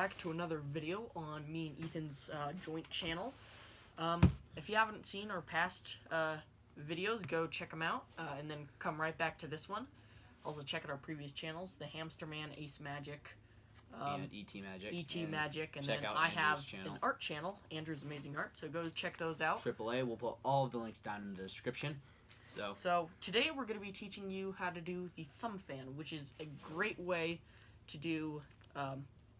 back to another video on me and Ethan's joint channel. If you haven't seen our past videos, go check them out, and then come right back to this one. Also check out our previous channels, the Hamsterman, Ace Magic, and ET Magic. ET Magic, and check then out I Andrew's have channel. an art channel, Andrew's Amazing Art, so go check those out. AAA, we'll put all of the links down in the description. So today we're going to be teaching you how to do the thumb fan, which is a great way to do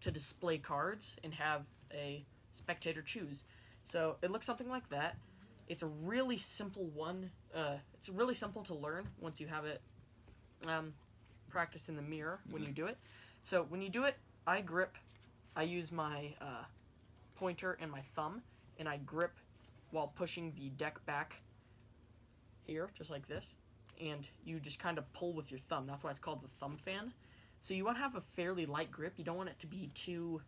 to display cards and have a spectator choose. So it looks something like that. It's a really simple one. It's really simple to learn once you have it practice in the mirror when you do it. So when you do it, I use my pointer and my thumb, and I grip while pushing the deck back here, just like this, and you just kind of pull with your thumb. That's why it's called the thumb fan. So you want to have a fairly light grip. You don't want it to be too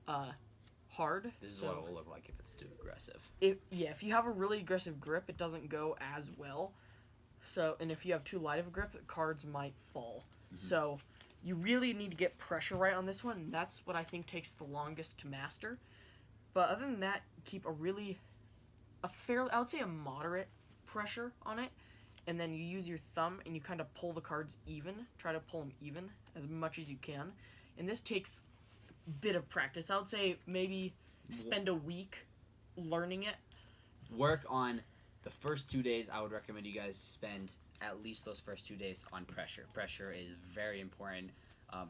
hard. This is what it will look like if it's too aggressive. If you have a really aggressive grip, it doesn't go as well. So, and if you have too light of a grip, cards might fall. So you really need to get pressure right on this one, and that's what I think takes the longest to master. But other than that, keep I would say a moderate pressure on it, and then you use your thumb and you kind of pull the cards even. Try to pull them even as much as you can, and this takes a bit of practice. I would say maybe spend a week learning it. Work on the first 2 days. I would recommend you guys spend at least those first 2 days on pressure. Pressure is very important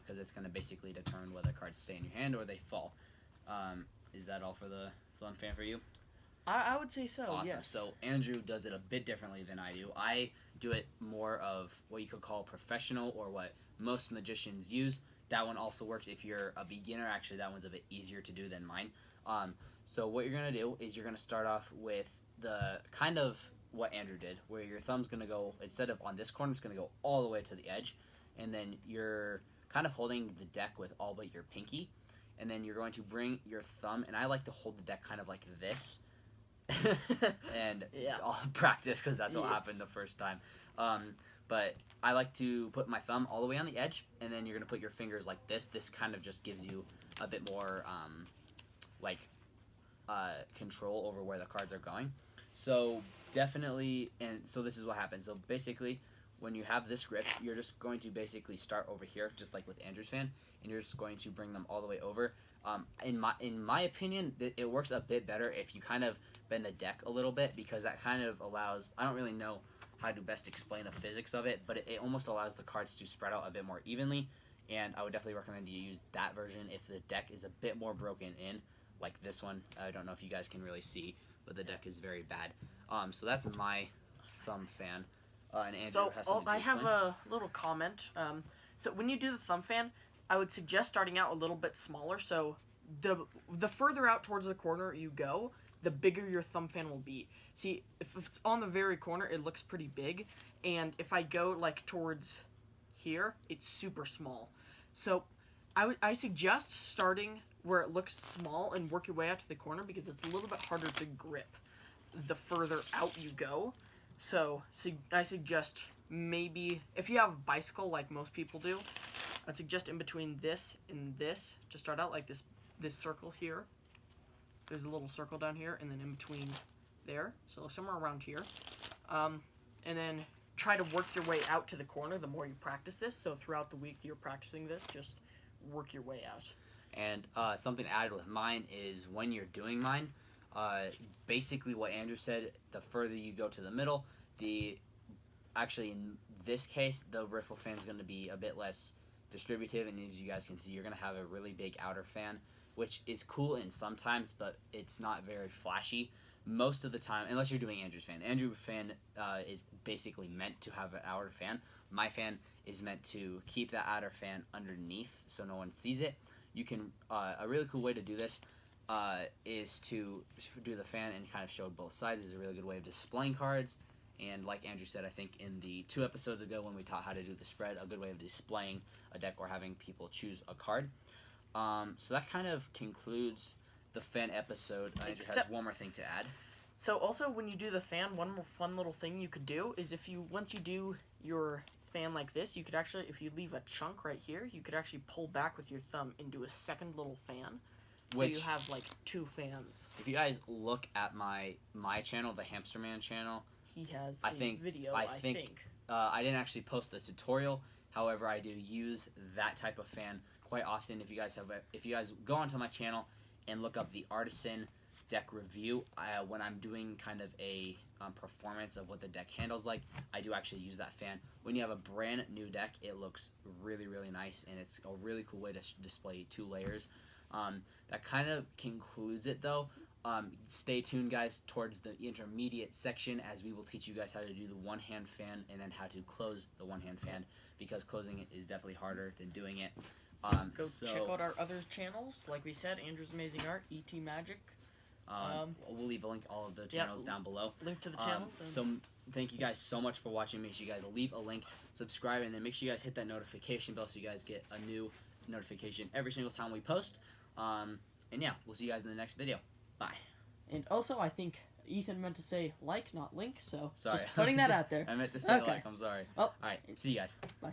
because it's going to basically determine whether cards stay in your hand or they fall. Is that all for the thumb fan for you? I would say so, Awesome. yes. So Andrew does it a bit differently than I do. I do it more of what you could call professional, or what most magicians use. That one also works if you're a beginner. Actually, that one's a bit easier to do than mine. So what you're going to do is you're going to start off with the kind of what Andrew did, where your thumb's going to go, instead of on this corner, it's going to go all the way to the edge. And then you're kind of holding the deck with all but your pinky. And then you're going to bring your thumb, and I like to hold the deck kind of like this. And I'll practice because that's what happened the first time. But I like to put my thumb all the way on the edge, and then you're going to put your fingers like this. This kind of just gives you a bit more control over where the cards are going. So definitely, and so this is what happens. So basically, when you have this grip, you're just going to basically start over here, just like with Andrew's fan, and you're just going to bring them all the way over. In my opinion, it works a bit better if you kind of bend the deck a little bit, because that kind of allows, I don't really know how to best explain the physics of it, but it almost allows the cards to spread out a bit more evenly, and I would definitely recommend you use that version if the deck is a bit more broken in, like this one. I don't know if you guys can really see, but the deck is very bad. So that's my thumb fan. And Andrew has something to I have explain. a little comment. So when you do the thumb fan, I would suggest starting out a little bit smaller. So the further out towards the corner you go, the bigger your thumb fan will be. See, if it's on the very corner, it looks pretty big. And if I go like towards here, it's super small. So I suggest starting where it looks small and work your way out to the corner, because it's a little bit harder to grip the further out you go. So I suggest maybe, if you have a bicycle like most people do, I'd suggest in between this and this to start out like this circle here. There's a little circle down here, and then in between there, so somewhere around here. And then try to work your way out to the corner the more you practice this. So throughout the week that you're practicing this, just work your way out. And something added with mine is when you're doing mine, basically what Andrew said, the further you go to the middle, actually in this case, the riffle fan is going to be a bit less distributive, and as you guys can see, you're going to have a really big outer fan, which is cool in sometimes, but it's not very flashy most of the time, unless you're doing Andrew's fan. Andrew's fan is basically meant to have an outer fan. My fan is meant to keep that outer fan underneath so no one sees it. You can, a really cool way to do this is to do the fan and kind of show both sides. Is a really good way of displaying cards. And like Andrew said, I think in the 2 episodes ago when we taught how to do the spread, a good way of displaying a deck or having people choose a card. So that kind of concludes the fan episode. Andrew has one more thing to add. So also when you do the fan, one more fun little thing you could do is once you do your fan like this, you could actually, if you leave a chunk right here, you could actually pull back with your thumb into a second little fan. So you have like 2 fans. If you guys look at my channel, the Hamsterman channel, He has video, I think. I didn't actually post the tutorial. However, I do use that type of fan quite often. If you guys go onto my channel and look up the Artisan deck review, when I'm doing kind of a performance of what the deck handles like, I do actually use that fan. When you have a brand new deck, it looks really, really nice, and it's a really cool way to display 2 layers. That kind of concludes it, though. Stay tuned, guys, towards the intermediate section, as we will teach you guys how to do the one-hand fan and then how to close the one-hand fan, because closing it is definitely harder than doing it. Go check out our other channels. Like we said, Andrew's Amazing Art, ET Magic. We'll leave a link all of the channels down below. Link to the channels. So thank you guys so much for watching. Make sure you guys leave a link, subscribe, and then make sure you guys hit that notification bell so you guys get a new notification every single time we post. And yeah, we'll see you guys in the next video. Bye. And also, I think Ethan meant to say like, not link, so sorry. just putting that out there. I meant to say Okay. like, I'm sorry. Well, alright, see you guys. Bye.